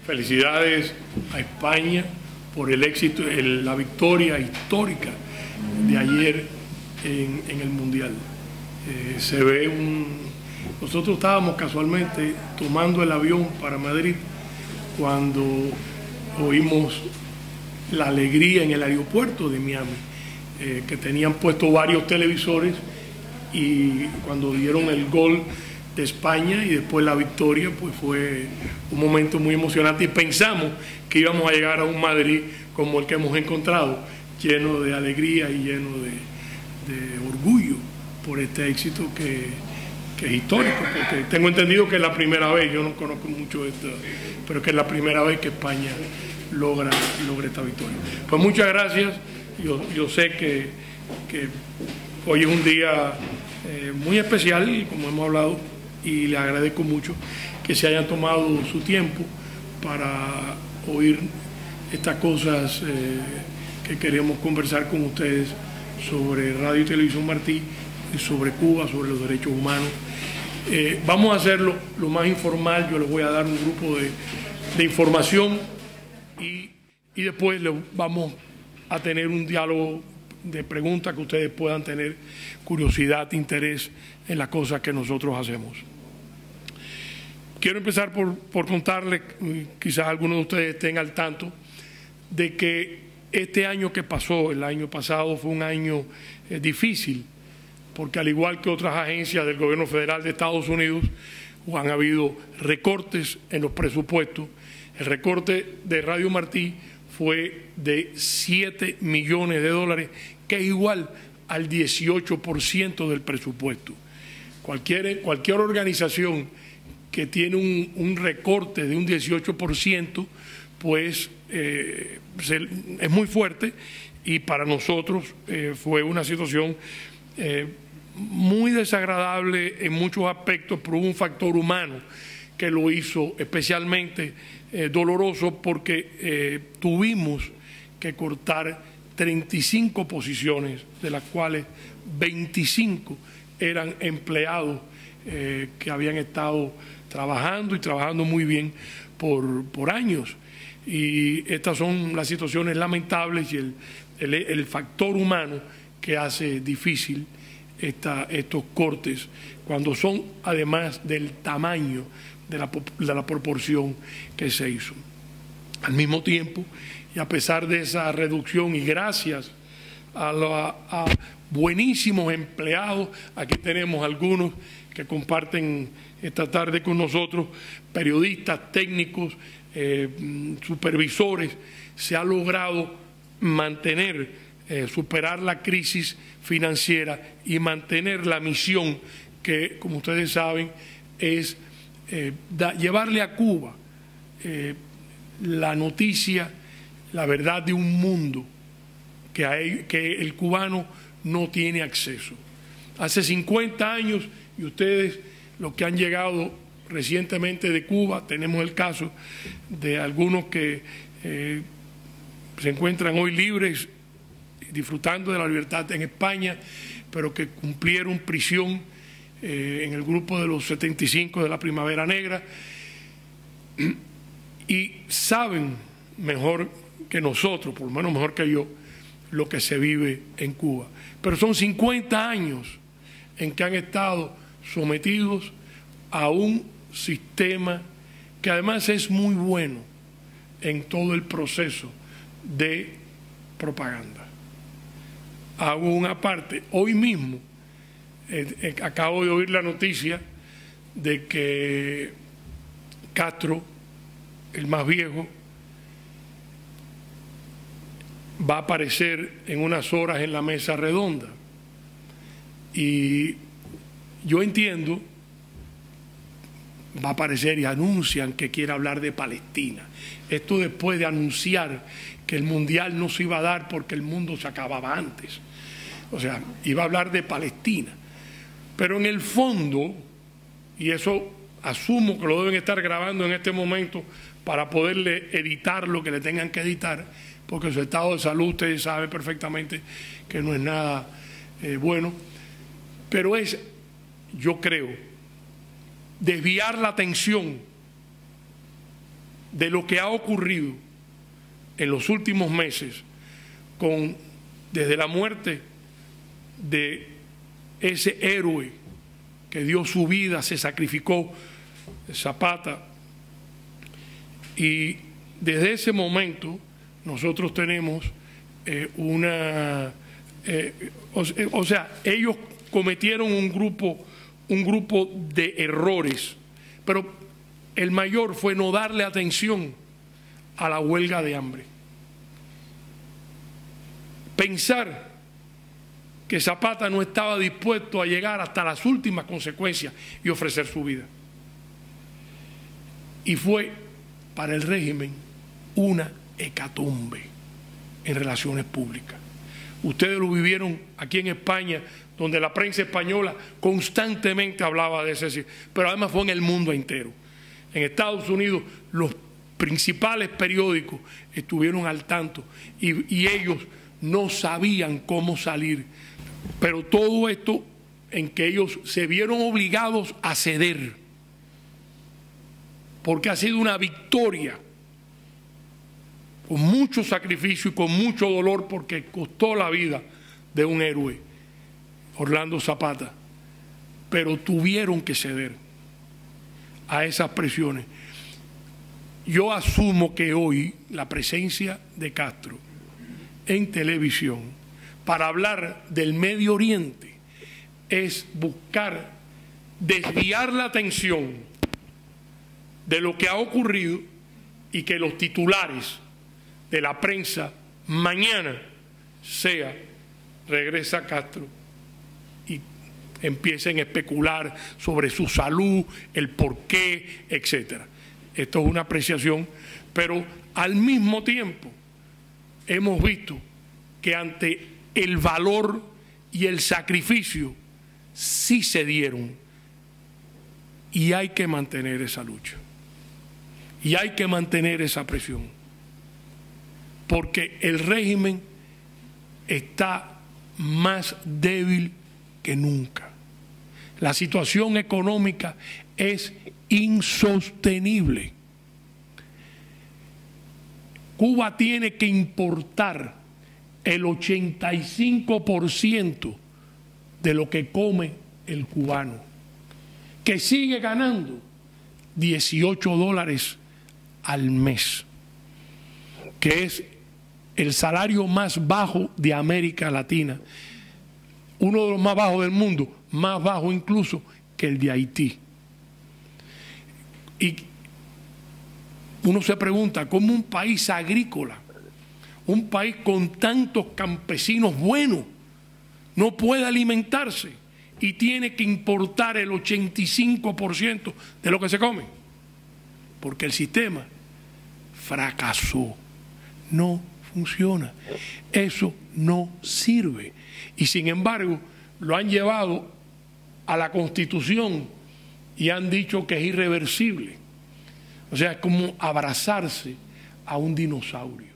Felicidades a España por el éxito, la victoria histórica de ayer en el Mundial. Nosotros estábamos casualmente tomando el avión para Madrid cuando oímos la alegría en el aeropuerto de Miami, que tenían puesto varios televisores, y cuando dieron el gol de España y después la victoria, pues fue un momento muy emocionante y pensamos que íbamos a llegar a un Madrid como el que hemos encontrado, lleno de alegría y lleno de orgullo por este éxito que es histórico, porque tengo entendido que es la primera vez, yo no conozco mucho esto, pero que es la primera vez que España logra esta victoria. Pues muchas gracias. Yo sé que hoy es un día muy especial, como hemos hablado, y le agradezco mucho que se hayan tomado su tiempo para oír estas cosas que queremos conversar con ustedes sobre Radio y Televisión Martí y sobre Cuba, sobre los derechos humanos. Vamos a hacerlo lo más informal. Yo les voy a dar un grupo de información y después vamos a tener un diálogo de preguntas que ustedes puedan tener curiosidad, interés en las cosas que nosotros hacemos. Quiero empezar por contarles, quizás algunos de ustedes estén al tanto, de que este año que pasó, el año pasado, fue un año difícil, porque al igual que otras agencias del gobierno federal de Estados Unidos, han habido recortes en los presupuestos. El recorte de Radio Martí fue de $7 millones, que es igual al 18% del presupuesto. Cualquier organización que tiene un recorte de un 18%, pues es muy fuerte, y para nosotros fue una situación muy desagradable en muchos aspectos, pero hubo un factor humano que lo hizo especialmente doloroso, porque tuvimos que cortar 35 posiciones, de las cuales 25 eran empleados que habían estado trabajando y trabajando muy bien por años. Y estas son las situaciones lamentables y el factor humano que hace difícil estos cortes, cuando son además del tamaño de la proporción que se hizo. Al mismo tiempo, y a pesar de esa reducción, y gracias a buenísimos empleados, aquí tenemos algunos que comparten esta tarde con nosotros, periodistas, técnicos, supervisores, se ha logrado mantener, superar la crisis financiera y mantener la misión que, como ustedes saben, es llevarle a Cuba la noticia, la verdad de un mundo que el cubano no tiene acceso. Hace 50 años, y ustedes, los que han llegado recientemente de Cuba, tenemos el caso de algunos que se encuentran hoy libres, disfrutando de la libertad en España, pero que cumplieron prisión en el grupo de los 75 de la Primavera Negra, y saben mejor que nosotros, por lo menos mejor que yo, lo que se vive en Cuba. Pero son 50 años en que han estado sometidos a un sistema que además es muy bueno en todo el proceso de propaganda. Hago una parte. Hoy mismo acabo de oír la noticia de que Castro, el más viejo, va a aparecer en unas horas en la mesa redonda. Y yo entiendo, va a aparecer y anuncian que quiere hablar de Palestina. Esto después de anunciar que el Mundial no se iba a dar porque el mundo se acababa antes. O sea, iba a hablar de Palestina. Pero en el fondo, y eso asumo que lo deben estar grabando en este momento para poderle editar lo que le tengan que editar, porque su estado de salud ustedes saben perfectamente que no es nada bueno, pero es, yo creo, desviar la atención de lo que ha ocurrido en los últimos meses, desde la muerte de ese héroe que dio su vida, se sacrificó, Zapata, y desde ese momento nosotros tenemos o sea, ellos cometieron un grupo de errores, pero el mayor fue no darle atención a la huelga de hambre. Pensar que Zapata no estaba dispuesto a llegar hasta las últimas consecuencias y ofrecer su vida. Y fue para el régimen una hecatombe en relaciones públicas. Ustedes lo vivieron aquí en España, donde la prensa española constantemente hablaba de ese, pero además fue en el mundo entero. En Estados Unidos los principales periódicos estuvieron al tanto y ellos no sabían cómo salir. Pero todo esto en que ellos se vieron obligados a ceder, porque ha sido una victoria con mucho sacrificio y con mucho dolor, porque costó la vida de un héroe, Orlando Zapata, pero tuvieron que ceder a esas presiones. Yo asumo que hoy la presencia de Castro en televisión para hablar del Medio Oriente es buscar desviar la atención de lo que ha ocurrido y que los titulares de la prensa mañana sea regresa Castro y empiecen a especular sobre su salud, el porqué, etcétera. Esto es una apreciación, pero al mismo tiempo hemos visto que ante el valor y el sacrificio sí se dieron, y hay que mantener esa lucha y hay que mantener esa presión, porque el régimen está más débil que nunca. La situación económica es insostenible. Cuba tiene que importar el 85% de lo que come el cubano, que sigue ganando $18 al mes, que es el salario más bajo de América Latina, uno de los más bajos del mundo, más bajo incluso que el de Haití. Y uno se pregunta cómo un país agrícola, un país con tantos campesinos buenos, no puede alimentarse y tiene que importar el 85% de lo que se come, porque el sistema fracasó, no funciona, eso no sirve. Y sin embargo lo han llevado a la Constitución y han dicho que es irreversible. O sea, es como abrazarse a un dinosaurio.